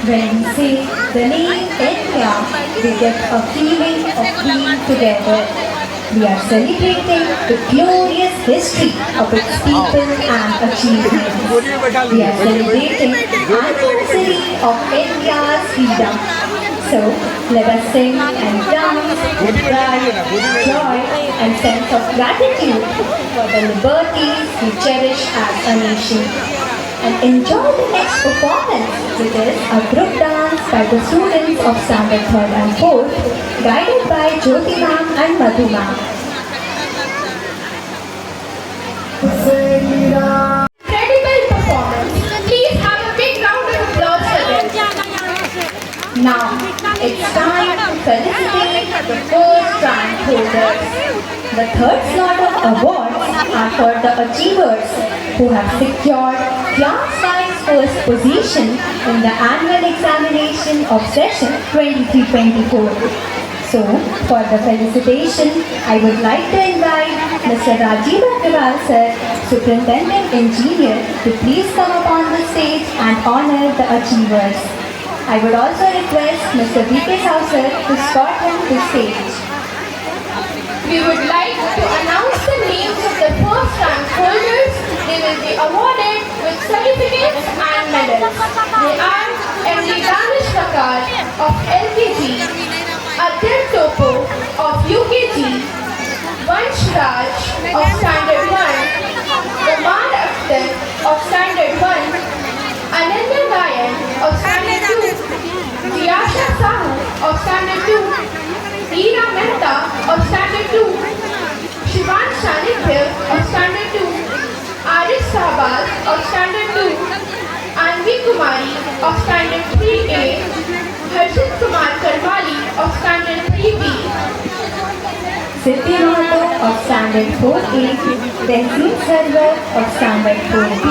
When we say the name India, we get a feeling of being together. We are celebrating the glorious history of its people and achievements. We are celebrating the anniversary of India's freedom. So let us sing and dance with pride, joy and sense of gratitude for the liberties we cherish as a nation. And enjoy the next performance, which is a group dance by the students of Standard 3rd and 4th, guided by Jyoti ma'am and Madhu ma'am. Incredible performance. Please have a big round of applause for them. Now, it's time to felicitate the first rank holders. The third slot of awards are for the achievers who have secured Class 5's first position in the annual examination of session 23-24. So, for the felicitation, I would like to invite Mr. Rajiv Agrawal sir, Superintendent Engineer, to please come up on the stage and honor the achievers. I would also request Mr. V.K. Sahu sir to escort him to stage. We would like to announce the names of the first rank holders. They will be awarded with certificates and medals. They are M.D. Danish Kakar of LKG, Adil Topo of UKG, Vansh Raj of Standard 1, Omar Akhtar of Standard 1, Ananya Nayan of Standard 2, Diyasha Sahu of Standard 2, Ira Mehta of Standard 2, Shivan Shanidhya of Standard 2, Arish Sahbaz of Standard 2, Anvi Kumari of Standard 3A, Harshit Kumar Karwali of Standard 3B, Siddhi Mahato of Standard 4A, Tehzeen Sarwar of Standard 4B,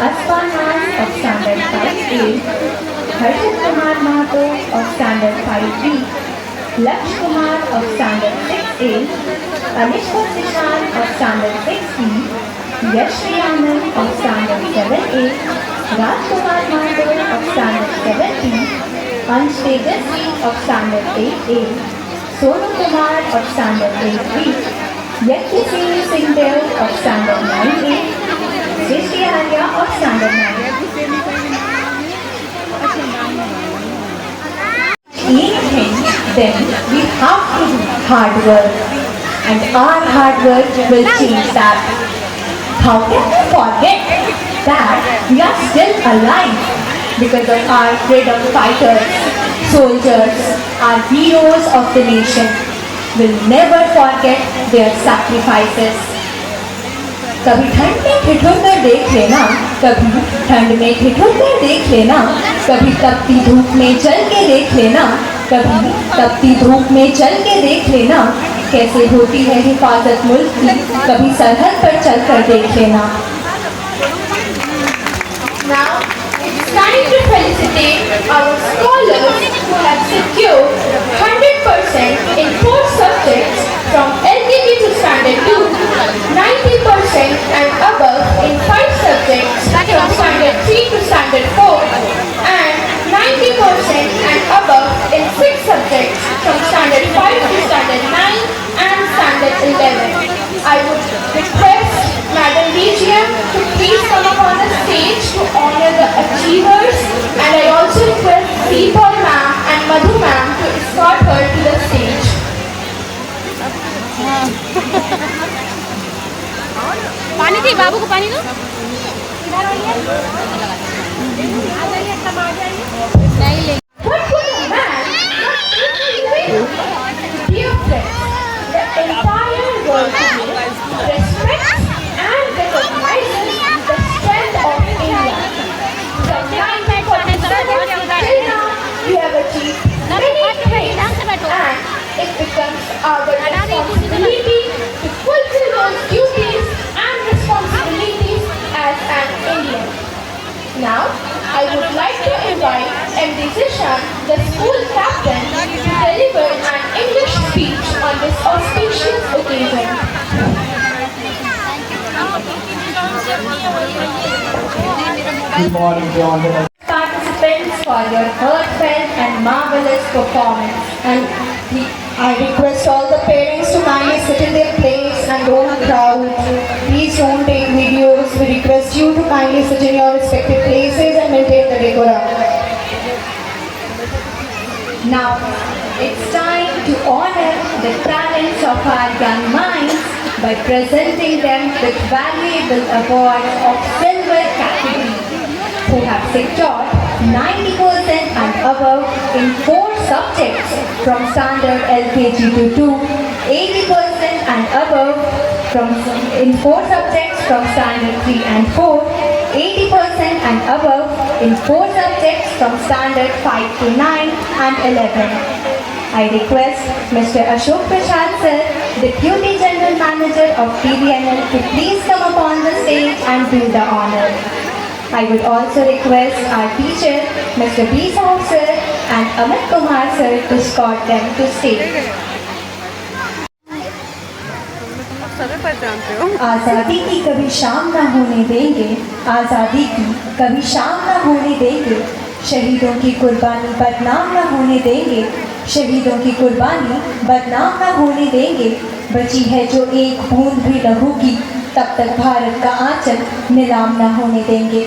Asfan Nas of Standard 5A, Harshit Kumar Mahato of Standard 5B, Laksh Kumar of Standard 6A, Anishka Sishan of Standard 6B, Yash Anand of Standard 7A, Raj Kumar Mahato of Standard 7B, Ansh Tejasvi of Standard 8A, Sonu Kumar of Standard 8B, Yakshasini Singh Dev of Standard 9A, Srishti Arya of Standard 9. Anything, then we have to do hard work, and our hard work will change that. How can we forget that we are still alive because of our freedom fighters, soldiers, our heroes of the nation? We'll never forget their sacrifices. कभी ठंड में ठिठुर कर देख लेना, कभी ठंड में ठिठुर कर देख लेना, कभी तपती धूप में चल के देख लेना, कभी तपती धूप में चल के देख लेना, कैसे होती है हिफाजत मुल्क की, कभी सरहद पर चल कर देख लेना. Now, it's time to felicitate our scholars who have secured 100% in 4 subjects from LKG to Standard 2, 90% and above in 5 subjects from Standard 3 to Standard 4, and 90% and above in 6 subjects from Standard 5 to Standard 9 and Standard 11. I would request Madam DGM to please come up on the stage to honor the achievers, and I also request Deepa ma'am and Madhu ma'am to escort her to the stage. पानी थी बाबू को पानी दो नहीं ले What could a man not easily win? Dear friends, the entire world today respects and recognizes the strength of India. From 1947 till now, we have achieved many things, and it becomes our responsibility to fulfill those duties and responsibilities as an Indian. Now, I would like to invite M.D. Zishan, the school captain, to deliver an English speech on this auspicious occasion. Good morning to all the Participants for your heartfelt and marvelous performance. And I request all the parents to kindly sit in their place and don't crowd. Please don't take videos. We request you to kindly sit in your respective places and maintain the decorum. Now, it's time to honor the talents of our young minds by presenting them with valuable awards of silver category, who have secured 90% and above in 4 subjects from standard LKG to 2, 80% and above in 4 subjects from standard 3 and 4, 80% and above in 4 subjects from standard 5 to 9 and 11. I request Mr. Ashok Prashad sir, Deputy General Manager of PBNL, to please come upon the stage and do the honor. I would also request our teacher, Mr. B. Sahu sir and Amit Kumar sir, to escort them to stage. आज़ादी की कभी शाम ना होने देंगे, आज़ादी की कभी शाम ना होने देंगे, शहीदों की कुर्बानी बदनाम ना होने देंगे, शहीदों की कुर्बानी बदनाम ना होने देंगे, बची है जो एक बूंद भी लहू की, तब तक भारत का आंचल नीलाम ना होने देंगे.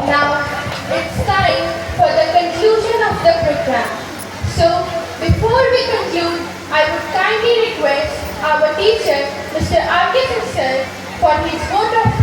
Now it's time for the conclusion of the program. So before we conclude, I would kindly request our teacher, Mr. R.K. Sir, for his vote of